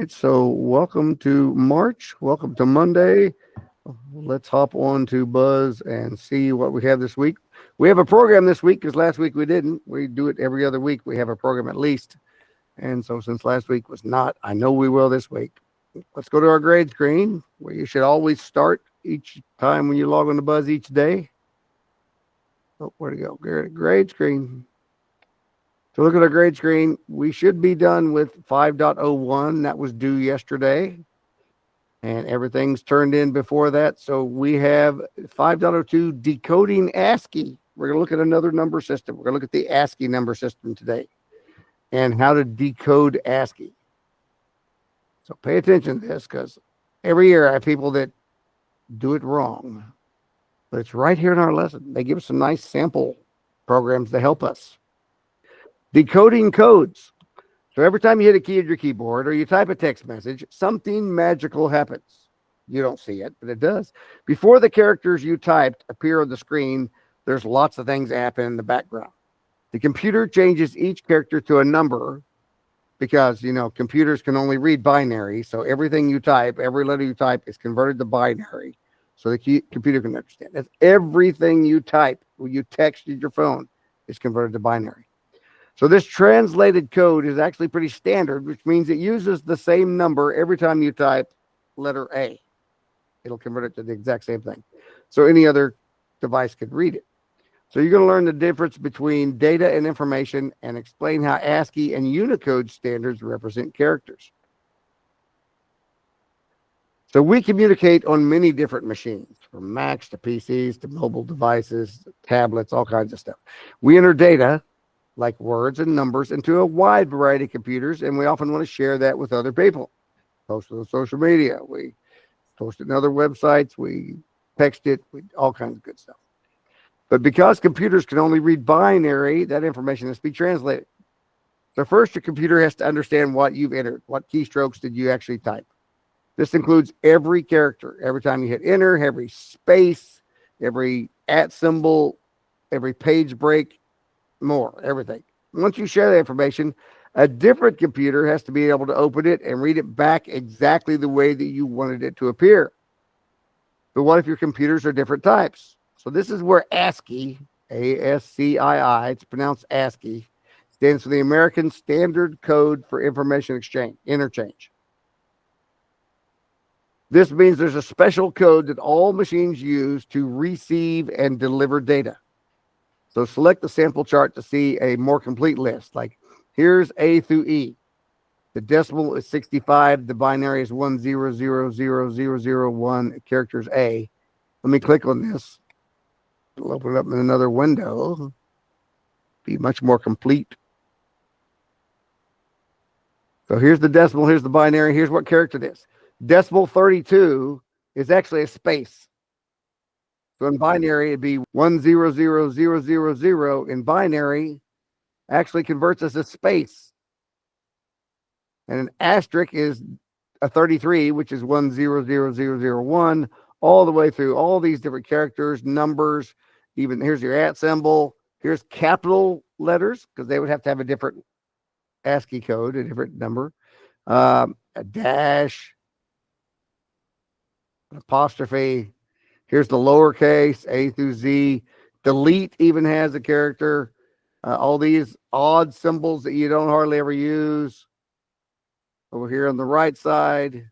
right, so welcome to March. Welcome to Monday. Let's hop on to Buzz and see what we have this week. We have a program this week because last week we didn't. We do it every other week. We have a program at least. And so since last week was not, I know we will this week. Let's go to our grade screen where you should always start each time when you log on to Buzz each day. Oh, where'd it go? Grade screen. So look at our grade screen. We should be done with 5.01. That was due yesterday. And everything's turned in before that. So we have 5.02 decoding ASCII. We're going to look at another number system. We're going to look at the ASCII number system today and how to decode ASCII. So pay attention to this because every year I have people that do it wrong. But it's right here in our lesson. They give us some nice sample programs to help us. Decoding codes. So every time you hit a key on your keyboard or you type a text message, something magical happens. You don't see it, but it does. Before the characters you typed appear on the screen, there's lots of things that happen in the background. The computer changes each character to a number because, computers can only read binary. So everything you type, every letter you type is converted to binary so the computer can understand. That's everything you type when you texted your phone is converted to binary. So this translated code is actually pretty standard, which means it uses the same number every time you type letter A. It'll convert it to the exact same thing. So any other device could read it. So you're going to learn the difference between data and information and explain how ASCII and Unicode standards represent characters. So we communicate on many different machines, from Macs to PCs to mobile devices, tablets, all kinds of stuff. We enter data like words and numbers into a wide variety of computers, and we often want to share that with other people. Post it on social media, we post it in other websites, we text it, all kinds of good stuff. But because computers can only read binary, that information has to be translated. So first, your computer has to understand what you've entered. What keystrokes did you actually type? This includes every character. Every time you hit enter, every space, every @ symbol, every page break, more, everything. Once you share that information, a different computer has to be able to open it and read it back exactly the way that you wanted it to appear. But what if your computers are different types? So this is where ASCII, ASCII, it's pronounced ASCII, stands for the American Standard Code for Information Interchange. This means there's a special code that all machines use to receive and deliver data. So select the sample chart to see a more complete list. Like here's A through E. The decimal is 65. The binary is 1000001. Characters A. Let me click on this. It'll open it up in another window. Be much more complete. So here's the decimal. Here's the binary. Here's what character it is. Decimal 32 is actually a space. So in binary, it'd be 100000. In binary, actually converts as a space. And an asterisk is a 33, which is 100001, all the way through all these different characters, numbers, even here's your @ symbol. Here's capital letters, because they would have to have a different ASCII code, a different number. A dash, an apostrophe. Here's the lowercase, A through Z. Delete even has a character. All these odd symbols that you don't hardly ever use. Over here on the right side,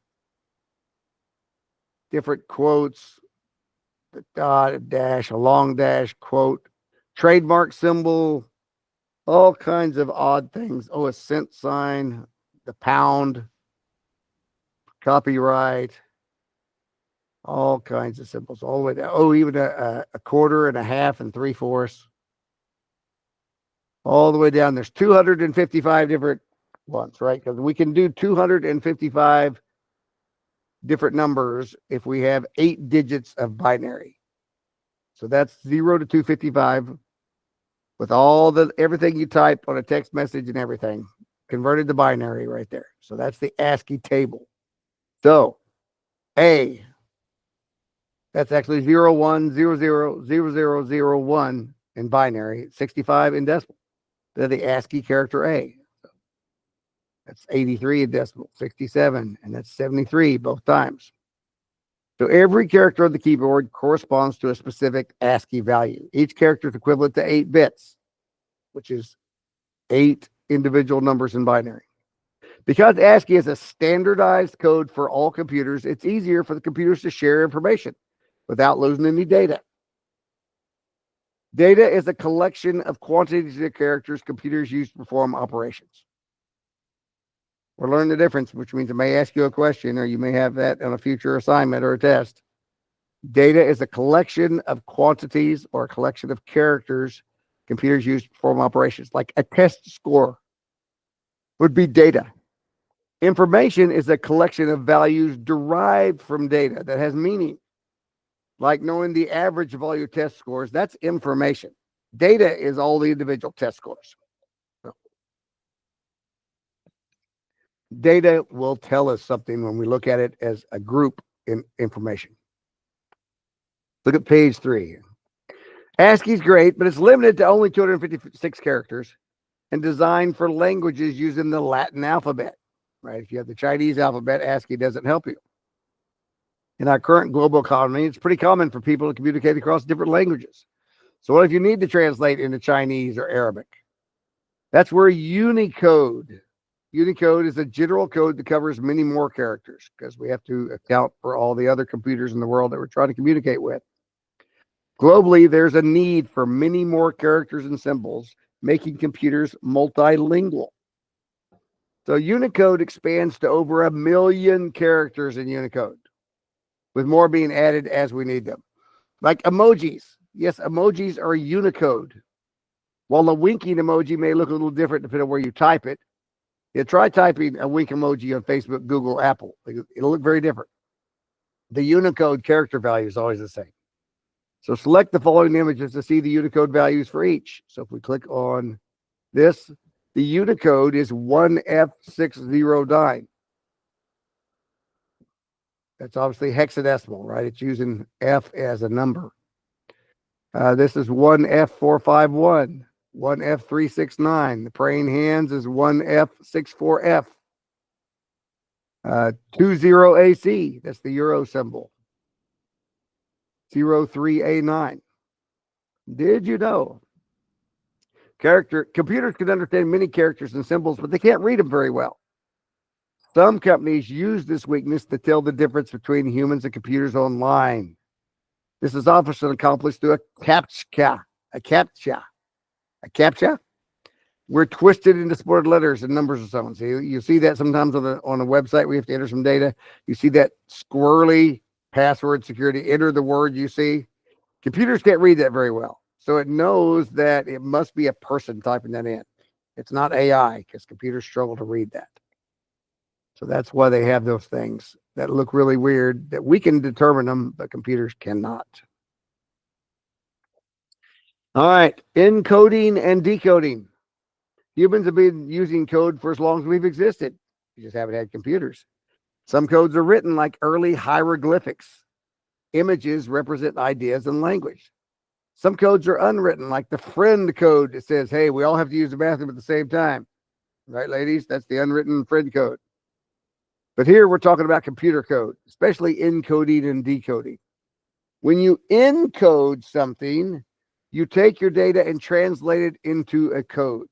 different quotes, the dot, a dash, a long dash, quote, trademark symbol, all kinds of odd things. Oh, a cent sign, the pound, copyright. All kinds of symbols, all the way down. Oh, even a quarter and a half and 3/4. All the way down. There's 255 different ones, right? Because we can do 255 different numbers if we have 8 digits of binary. So that's 0 to 255 with everything you type on a text message and everything converted to binary right there. So that's the ASCII table. So A. That's actually 01000001 in binary, 65 in decimal. They're the ASCII character A. That's 83 a decimal, 67, and that's 73 both times. So every character on the keyboard corresponds to a specific ASCII value. Each character is equivalent to 8 bits, which is 8 individual numbers in binary. Because ASCII is a standardized code for all computers, it's easier for the computers to share information without losing any data. Data is a collection of quantities of characters computers use to perform operations. We're learning the difference, which means it may ask you a question, or you may have that on a future assignment or a test. Data is a collection of quantities or a collection of characters computers use to perform operations. Like a test score would be data. Information is a collection of values derived from data that has meaning. Like knowing the average of all your test scores, that's information. Data is all the individual test scores. Data will tell us something when we look at it as a group in information. Look at page 3. ASCII is great, but it's limited to only 256 characters and designed for languages using the Latin alphabet. Right? If you have the Chinese alphabet, ASCII doesn't help you. In our current global economy, it's pretty common for people to communicate across different languages. So what if you need to translate into Chinese or Arabic? That's where Unicode. Unicode is a general code that covers many more characters because we have to account for all the other computers in the world that we're trying to communicate with. Globally, there's a need for many more characters and symbols, making computers multilingual. So Unicode expands to over 1 million characters in Unicode, with more being added as we need them. Like emojis. Yes, emojis are Unicode. While the winking emoji may look a little different depending on where you type it, try typing a wink emoji on Facebook, Google, Apple. It'll look very different. The Unicode character value is always the same. So select the following images to see the Unicode values for each. So if we click on this, the Unicode is 1F609. That's obviously hexadecimal, right? It's using F as a number. This is 1F451, 1F369. The praying hands is 1F64F. 20AC, that's the Euro symbol. 03A9. Did you know? Computers can understand many characters and symbols, but they can't read them very well. Some companies use this weakness to tell the difference between humans and computers online. This is often accomplished through a CAPTCHA. A CAPTCHA? We're twisted into supported letters and numbers and so on. So you see that sometimes on a website. We have to enter some data. You see that squirrely password security. Enter the word you see. Computers can't read that very well. So it knows that it must be a person typing that in. It's not AI because computers struggle to read that. So that's why they have those things that look really weird that we can determine them, but computers cannot. All right, encoding and decoding. Humans have been using code for as long as we've existed. We just haven't had computers. Some codes are written like early hieroglyphics. Images represent ideas and language. Some codes are unwritten, like the friend code that says, hey, we all have to use the bathroom at the same time. Right, ladies? That's the unwritten friend code. But here we're talking about computer code, especially encoding and decoding. When you encode something, you take your data and translate it into a code.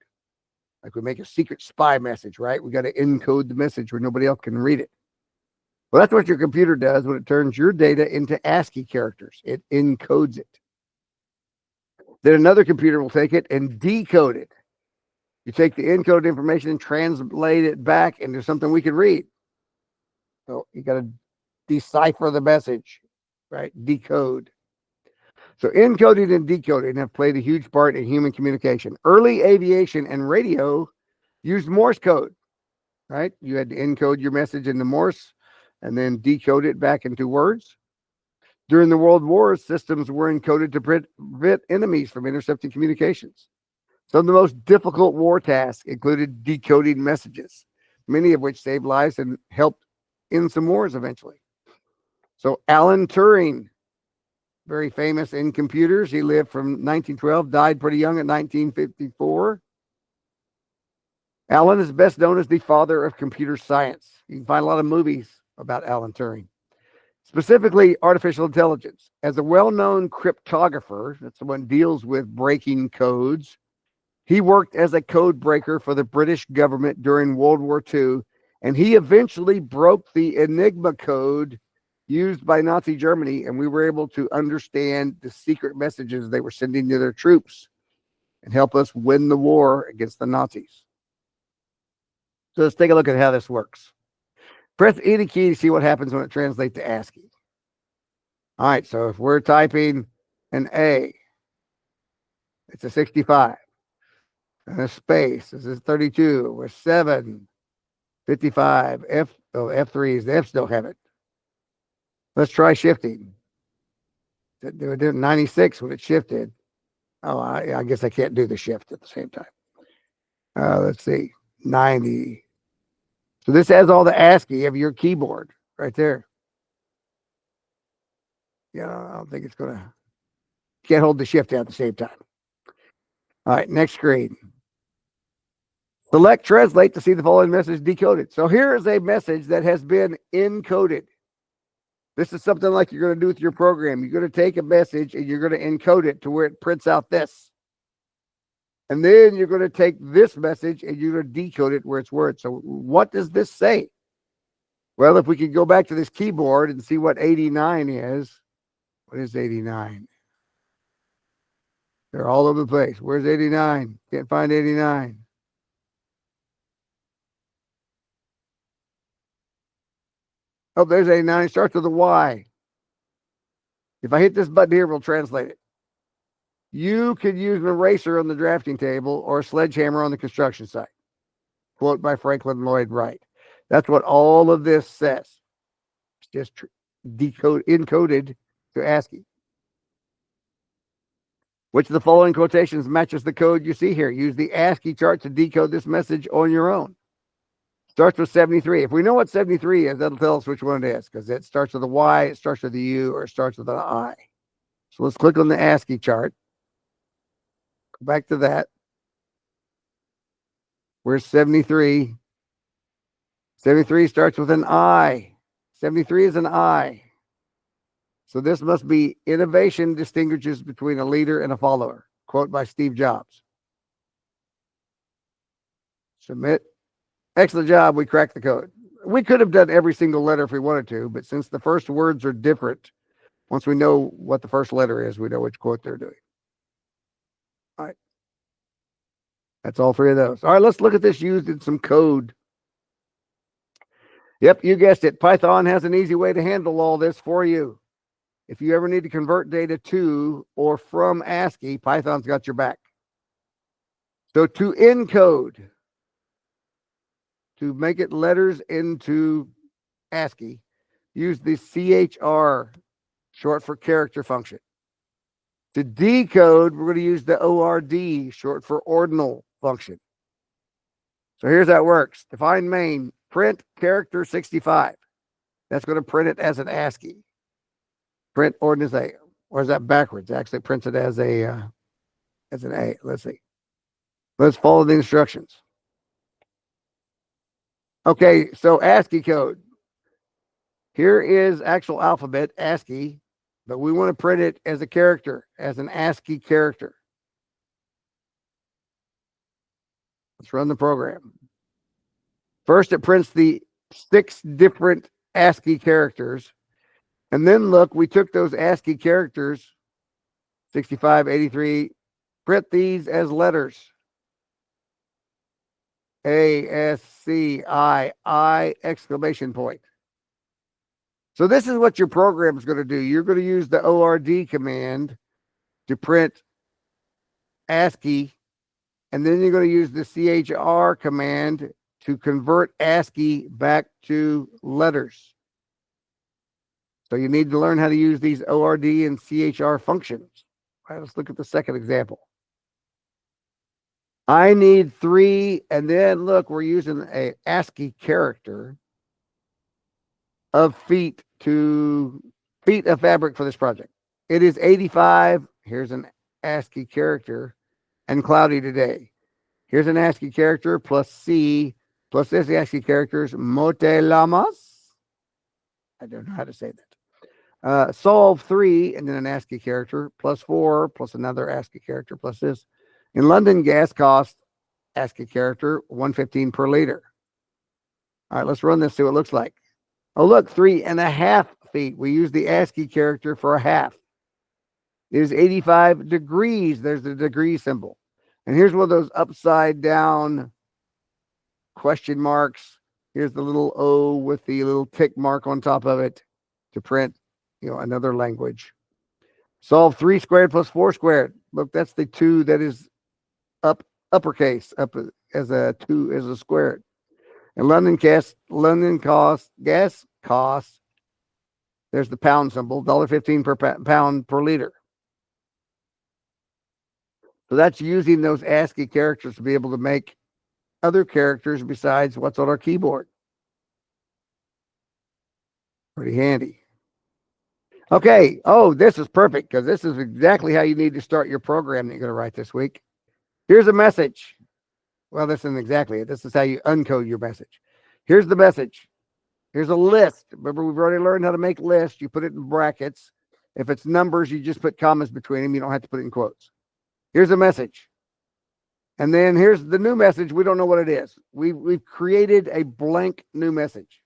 Like we make a secret spy message, right? We got to encode the message where nobody else can read it. Well, that's what your computer does when it turns your data into ASCII characters. It encodes it. Then another computer will take it and decode it. You take the encoded information and translate it back into something we can read. So you got to decipher the message, right? Decode. So encoding and decoding have played a huge part in human communication. Early aviation and radio used Morse code, right? You had to encode your message into Morse and then decode it back into words. During the World Wars, systems were encoded to prevent enemies from intercepting communications. Some of the most difficult war tasks included decoding messages, many of which saved lives and helped in some wars eventually. So Alan Turing, very famous in computers. He lived from 1912, died pretty young at 1954. Alan is best known as the father of computer science. You can find a lot of movies about Alan Turing, specifically artificial intelligence. As a well-known cryptographer, that's the one deals with breaking codes, he worked as a code breaker for the British government during World War II, and he eventually broke the Enigma code used by Nazi Germany, and we were able to understand the secret messages they were sending to their troops and help us win the war against the Nazis. So let's take a look at how this works. Press any key to see what happens when it translates to ASCII. All right, so if we're typing an A, it's a 65. And a space, this is 32. We're 7, 55. F3 is the F's don't have it. Let's try shifting. They were doing 96 when it shifted. Oh, I guess I can't do the shift at the same time. Let's see, 90. So this has all the ASCII of your keyboard right there. Yeah, I don't think it's gonna. Can't hold the shift down at the same time. All right, next screen. Select translate to see the following message decoded. So here is a message that has been encoded. This is something like you're going to do with your program. You're going to take a message and you're going to encode it to where it prints out this. And then you're going to take this message and you're going to decode it where it's words. So what does this say? Well, if we could go back to this keyboard and see what 89 is. What is 89? They're all over the place. Where's 89? Can't find 89. Oh, there's 89. It starts with a Y. If I hit this button here, we'll translate it. You could use an eraser on the drafting table or a sledgehammer on the construction site. Quote by Franklin Lloyd Wright. That's what all of this says. It's just encoded to ASCII. Which of the following quotations matches the code you see here? Use the ASCII chart to decode this message on your own. Starts with 73. If we know what 73 is, that'll tell us which one it is, because it starts with a Y, it starts with a U, or it starts with an I. So let's click on the ASCII chart. Go back to that. Where's 73? 73 starts with an I. 73 is an I. So this must be innovation distinguishes between a leader and a follower. Quote by Steve Jobs. Submit. Excellent job. We cracked the code. We could have done every single letter if we wanted to, but since the first words are different, once we know what the first letter is, we know which quote they're doing. All right. That's all three of those. All right, let's look at this used in some code. Yep, you guessed it. Python has an easy way to handle all this for you. If you ever need to convert data to or from ASCII, Python's got your back. So to encode, to make it letters into ASCII, use the CHR, short for character function. To decode, we're going to use the ORD, short for ordinal function. So here's how it works. Define main, print character 65. That's going to print it as an ASCII. Print ordinal A. Or is that backwards? Actually prints it as an A. Let's see. Let's follow the instructions. Okay, so ASCII code. Here is actual alphabet, ASCII, but we want to print it as a character, as an ASCII character. Let's run the program. First, it prints the 6 different ASCII characters. And then look, we took those ASCII characters, 65, 83, print these as letters. A-S-C-I, exclamation point. So this is what your program is going to do. You're going to use the ORD command to print ASCII, and then you're going to use the CHR command to convert ASCII back to letters. So you need to learn how to use these ORD and CHR functions. All right, let's look at the second example. I need 3, and then look, we're using a ASCII character of feet of fabric for this project. It is 85. Here's an ASCII character and cloudy today. Here's an ASCII character plus C plus this ASCII character is mote lamas. I don't know how to say that. Solve 3 and then an ASCII character plus 4 plus another ASCII character plus this. In London, gas cost ASCII character 115 per liter. All right, let's run this, see what it looks like. Oh, look, 3.5 feet. We use the ASCII character for a half. It is 85 degrees. There's the degree symbol. And here's one of those upside down question marks. Here's the little O with the little tick mark on top of it to print, another language. Solve 3 squared plus 4 squared. Look, that's the 2 that is uppercase, up as a 2 as a squared. And London cost, gas cost, there's the pound symbol, $1.15 per pound per liter. So that's using those ASCII characters to be able to make other characters besides what's on our keyboard. Pretty handy. Okay. Oh, this is perfect because this is exactly how you need to start your program that you're going to write this week. Here's a message. Well, this isn't exactly it. This is how you uncode your message. Here's the message. Here's a list. Remember, we've already learned how to make lists. You put it in brackets. If it's numbers, you just put commas between them. You don't have to put it in quotes. Here's a message. And then here's the new message. We don't know what it is. We've created a blank new message.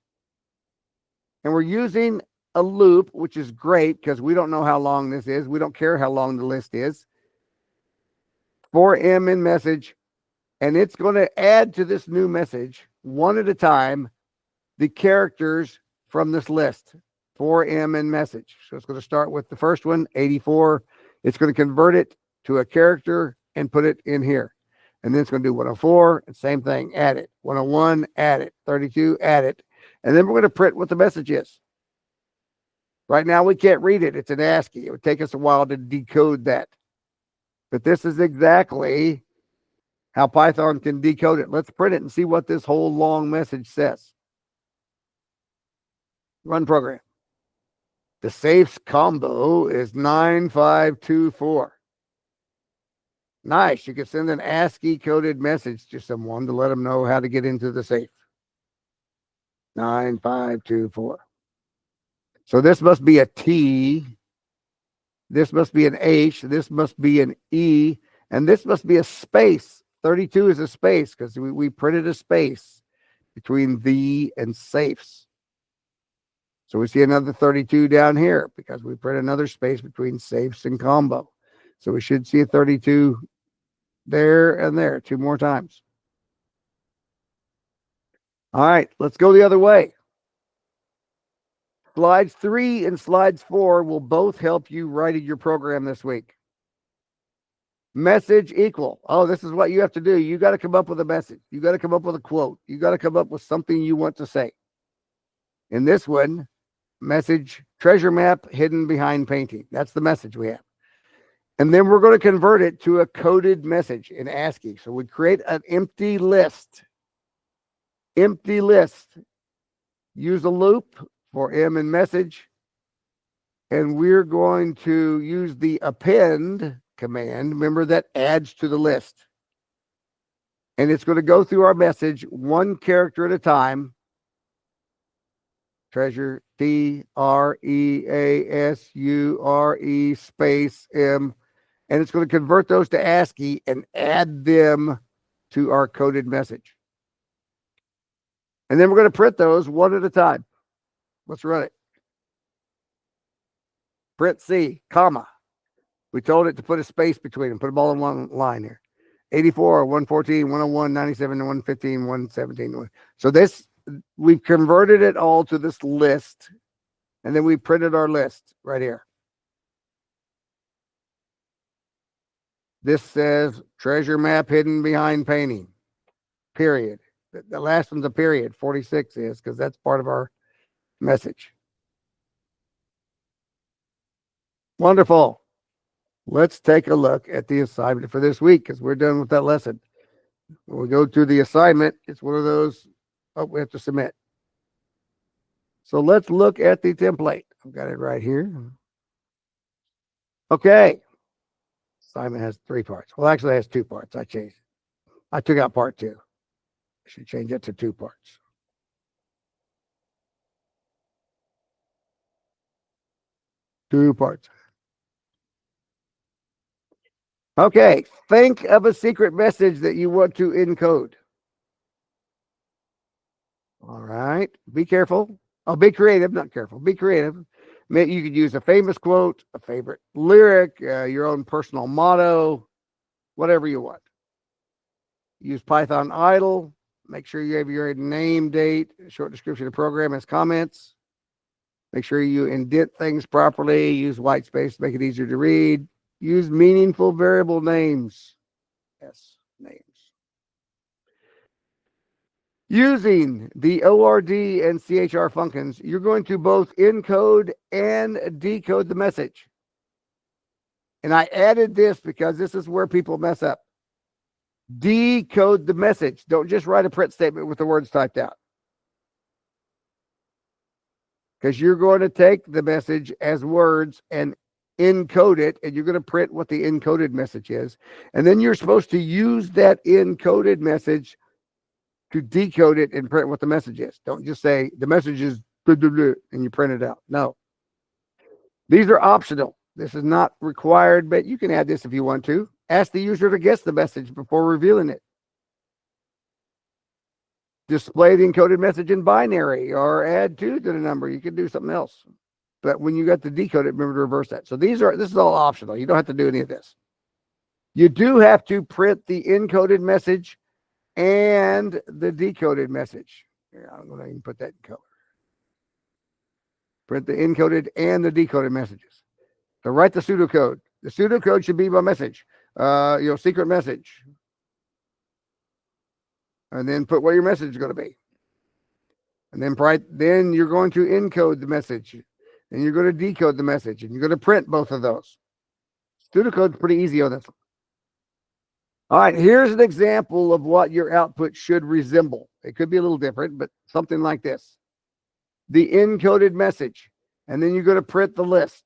And we're using a loop, which is great because we don't know how long this is. We don't care how long the list is. 4M in message. And it's going to add to this new message, one at a time, the characters from this list. 4M in message. So it's going to start with the first one, 84. It's going to convert it to a character and put it in here. And then it's going to do 104, and same thing, add it. 101, add it. 32, add it. And then we're going to print what the message is. Right now, we can't read it. It's an ASCII. It would take us a while to decode that. But this is exactly how Python can decode it. Let's print it and see what this whole long message says. Run program. The safes combo is 9524. Nice. You can send an ASCII coded message to someone to let them know how to get into the safe. 9524. So this must be a T. This must be an H. This must be an E. And this must be a space. 32 is a space because we printed a space between the and safes. So we see another 32 down here because we print another space between safes and combo. So we should see a 32 there and there 2 more times. All right, let's go the other way. Slides 3 and slides 4 will both help you write your program this week. Message equal. Oh, this is what you have to do. You got to come up with a message. You got to come up with a quote. You got to come up with something you want to say. In this one, message treasure map hidden behind painting. That's the message we have. And then we're going to convert it to a coded message in ASCII. So we create an empty list. Empty list. Use a loop for M in message. And we're going to use the append command. Remember, that adds to the list. And it's going to go through our message one character at a time. Treasure, TREASURE space M. And it's going to convert those to ASCII and add them to our coded message. And then we're going to print those one at a time. Let's run it. Print C, comma. We told it to put a space between them. Put them all in one line here. 84, 114, 101, 97, 115, 117. So this, we've converted it all to this list. And then we printed our list right here. This says treasure map hidden behind painting. Period. The last one's a period. 46 is because that's part of our message. Wonderful. Let's take a look at the assignment for this week because we're done with that lesson. When we go through the assignment, it's one of those, we have to submit. So let's look at the template. I've got it right here. Okay. Assignment has 3 parts. Well, actually it has 2 parts. I changed it. I took out part 2. I should change it to 2 parts. Two parts. Okay, think of a secret message that you want to encode. All right, be careful. Oh, be creative, not careful. Be creative. You could use a famous quote, a favorite lyric, your own personal motto, whatever you want. Use Python idle. Make sure you have your name, date, short description of program as comments. Make sure you indent things properly. Use white space to make it easier to read. Use meaningful variable names. Yes, names. Using the ORD and CHR functions, you're going to both encode and decode the message. And I added this because this is where people mess up. Decode the message. Don't just write a print statement with the words typed out. Because you're going to take the message as words and encode it, and you're going to print what the encoded message is. And then you're supposed to use that encoded message to decode it and print what the message is. Don't just say the message is blah, blah, blah, and you print it out. No. These are optional. This is not required, but you can add this if you want to. Ask the user to guess the message before revealing it. Display the encoded message in binary or add 2 to the number. You can do something else. But when you got to decode it, remember to reverse that. So this is all optional. You don't have to do any of this. You do have to print the encoded message and the decoded message. Here, I'm going to even put that in color. Print the encoded and the decoded messages. So write the pseudocode. The pseudocode should be my message. Secret message. And then put what your message is going to be. And then you're going to encode the message. And you're going to decode the message. And you're going to print both of those. Pseudocode's pretty easy on this one. All right, here's an example of what your output should resemble. It could be a little different, but something like this. The encoded message. And then you're going to print the list.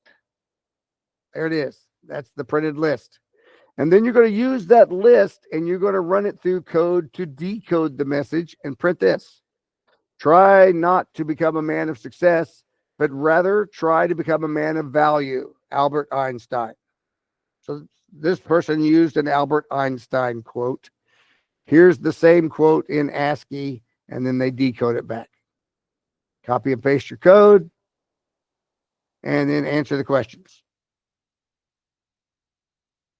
There it is. That's the printed list. And then you're going to use that list and you're going to run it through code to decode the message and print this. Try not to become a man of success, but rather try to become a man of value. Albert Einstein. So this person used an Albert Einstein quote. Here's the same quote in ASCII, and then they decode it back. Copy and paste your code, and then answer the questions.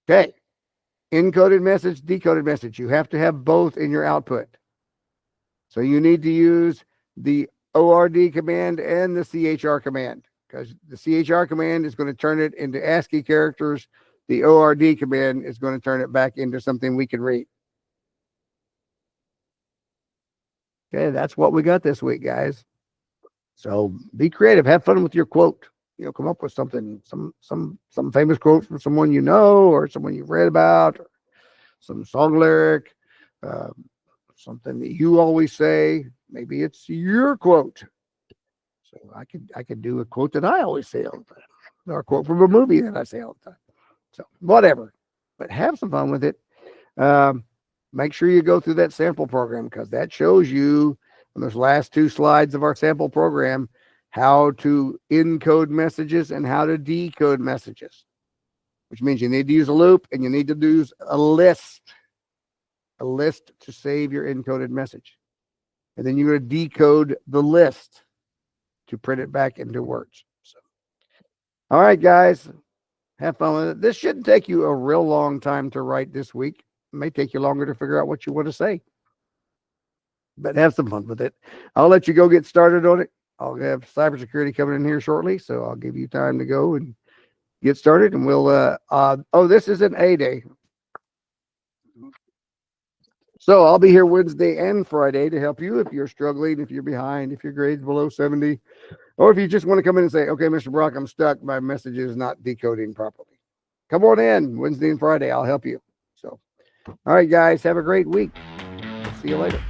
Okay. Encoded message, decoded message. You have to have both in your output. So you need to use the ORD command and the CHR command, because the CHR command is going to turn it into ASCII characters. The ORD command is going to turn it back into something we can read. Okay, that's what we got this week, guys. So be creative. Have fun with your quote. Come up with something, some famous quote from someone you know, or someone you've read about, or some song lyric, something that you always say. Maybe it's your quote. So I could do a quote that I always say all the time, or a quote from a movie that I say all the time. So whatever, but have some fun with it. Make sure you go through that sample program, because that shows you on those last 2 slides of our sample program how to encode messages and how to decode messages, which means you need to use a loop and you need to use a list to save your encoded message. And then you're going to decode the list to print it back into words. So, all right, guys, have fun with it. This shouldn't take you a real long time to write this week. It may take you longer to figure out what you want to say, but have some fun with it. I'll let you go get started on it. I'll have cybersecurity coming in here shortly, so I'll give you time to go and get started. And we'll, this is an A day. So I'll be here Wednesday and Friday to help you if you're struggling, if you're behind, if your grade's below 70, or if you just want to come in and say, okay, Mr. Brock, I'm stuck. My message is not decoding properly. Come on in Wednesday and Friday. I'll help you. So, all right, guys, have a great week. See you later.